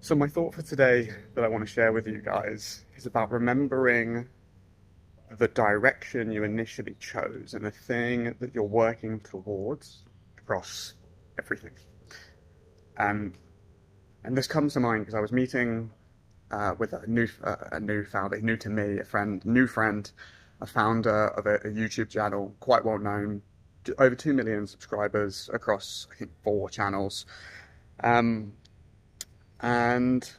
So my thought for today that I want to share with you guys is about remembering the direction you initially chose and the thing that you're working towards across everything. Um, and this comes to mind because I was meeting with a new founder, new to me, new friend, a founder of a YouTube channel, quite well known, over 2 million subscribers across, I think, 4 channels. Um, and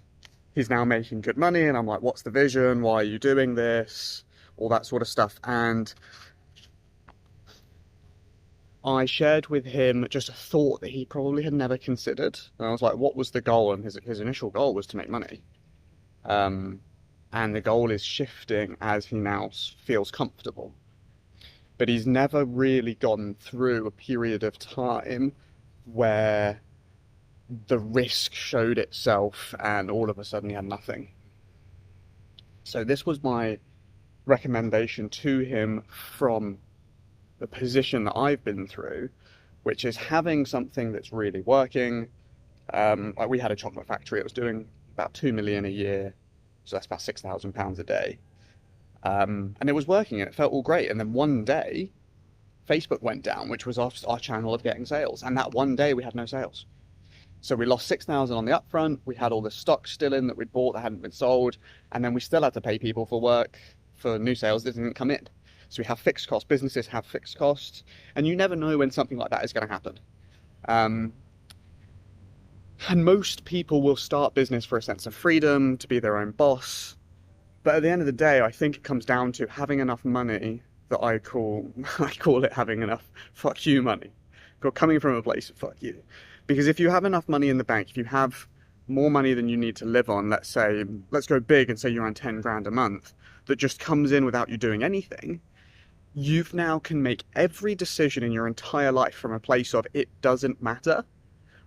he's now making good money, and I'm like, what's the vision? Why are you doing this? All that sort of stuff. And I shared with him just a thought that he probably had never considered. And I was like, what was the goal? And his initial goal was to make money. And the goal is shifting as he now feels comfortable. But he's never really gone through a period of time where the risk showed itself and all of a sudden he had nothing. So this was my recommendation to him from the position that I've been through, which is having something that's really working. Like we had a chocolate factory, it was doing about 2 million a year, so that's about £6,000 a day. And it was working and it felt all great. And then one day, Facebook went down, which was our channel of getting sales. And that one day we had no sales. So we lost 6,000 on the upfront. We had all the stock still in that we'd bought that hadn't been sold. And then we still had to pay people for work for new sales that didn't come in. So we have fixed costs. Businesses have fixed costs. And you never know when something like that is going to happen. And most people will start business for a sense of freedom, to be their own boss. But at the end of the day, I think it comes down to having enough money that I call it having enough fuck you money. Coming from a place of fuck you. Because if you have enough money in the bank, if you have more money than you need to live on, let's go big and say you're on 10 grand a month, that just comes in without you doing anything, you've now can make every decision in your entire life from a place of it doesn't matter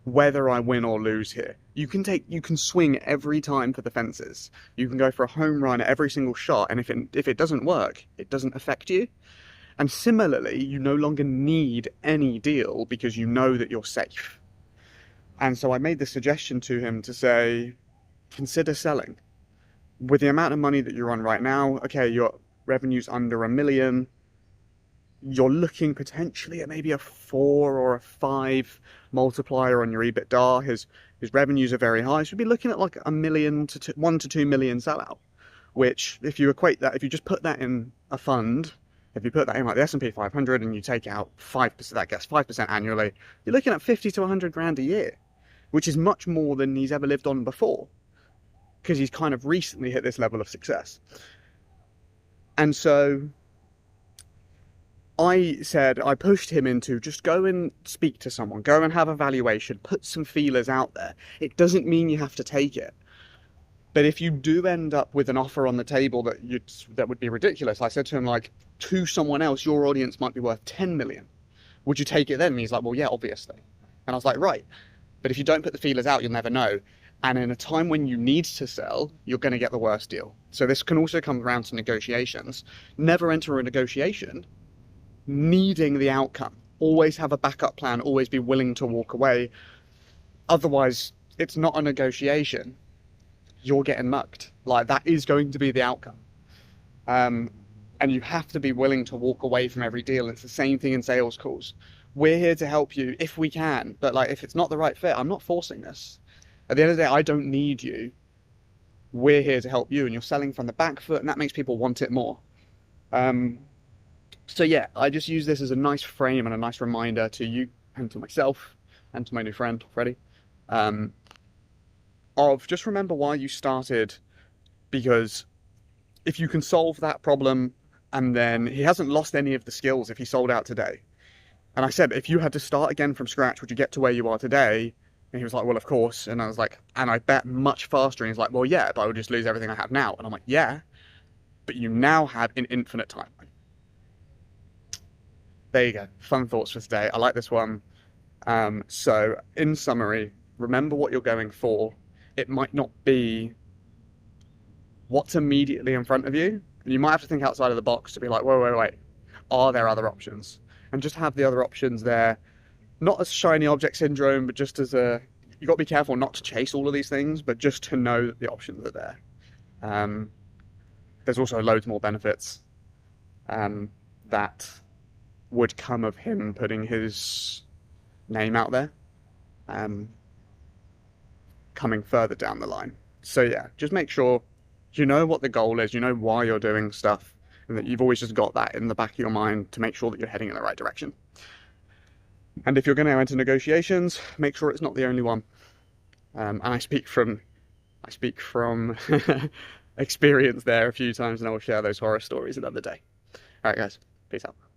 whether I win or lose here. You can swing every time for the fences. You can go for a home run at every single shot, and if it doesn't work, it doesn't affect you. And similarly, you no longer need any deal because you know that you're safe. And so I made the suggestion to him to say, consider selling. With the amount of money that you're on right now, okay, your revenue's under 1 million, you're looking potentially at maybe a 4 or a 5 multiplier on your EBITDA. His revenues are very high, so you'd be looking at like 1 million to 1 to 2 million sellout, which if you equate that, if you just put that in a fund, if you put that in like the S&P 500 and you take out 5%, that gets 5% annually, you're looking at 50 to 100 grand a year, which is much more than he's ever lived on before, because he's kind of recently hit this level of success. And so I pushed him into just go and speak to someone, go and have a valuation, put some feelers out there. It doesn't mean you have to take it. But if you do end up with an offer on the table that would be ridiculous, I said to him, like, to someone else, your audience might be worth 10 million. Would you take it then? And he's like, well, yeah, obviously. And I was like, right. But if you don't put the feelers out, you'll never know. And in a time when you need to sell, you're going to get the worst deal. So this can also come around to negotiations. Never enter a negotiation needing the outcome. Always have a backup plan. Always be willing to walk away. Otherwise, it's not a negotiation. You're getting mucked. Like, that is going to be the outcome. And you have to be willing to walk away from every deal. It's the same thing in sales calls. We're here to help you if we can, but like, if it's not the right fit, I'm not forcing this. At the end of the day, I don't need you. We're here to help you, and you're selling from the back foot, and that makes people want it more. So yeah, I just use this as a nice frame and a nice reminder to you and to myself and to my new friend, Freddie, of just remember why you started, because if you can solve that problem, and then he hasn't lost any of the skills if he sold out today. And I said, if you had to start again from scratch, would you get to where you are today? And he was like, well, of course. And I was like, and I bet much faster. And he's like, well, yeah, but I would just lose everything I have now. And I'm like, yeah, but you now have an infinite time. There you go. Fun thoughts for today. I like this one. So in summary, remember what you're going for. It might not be what's immediately in front of you. You might have to think outside of the box to be like, wait. Are there other options? And just have the other options there, not as shiny object syndrome, but just as a you've got to be careful not to chase all of these things, but just to know that the options are there. There's also loads more benefits that would come of him putting his name out there coming further down the line. So yeah, just make sure you know what the goal is, you know why you're doing stuff, and that you've always just got that in the back of your mind to make sure that you're heading in the right direction. And if you're going to enter negotiations, make sure it's not the only one. And I speak from experience there a few times, and I will share those horror stories another day. All right, guys, peace out.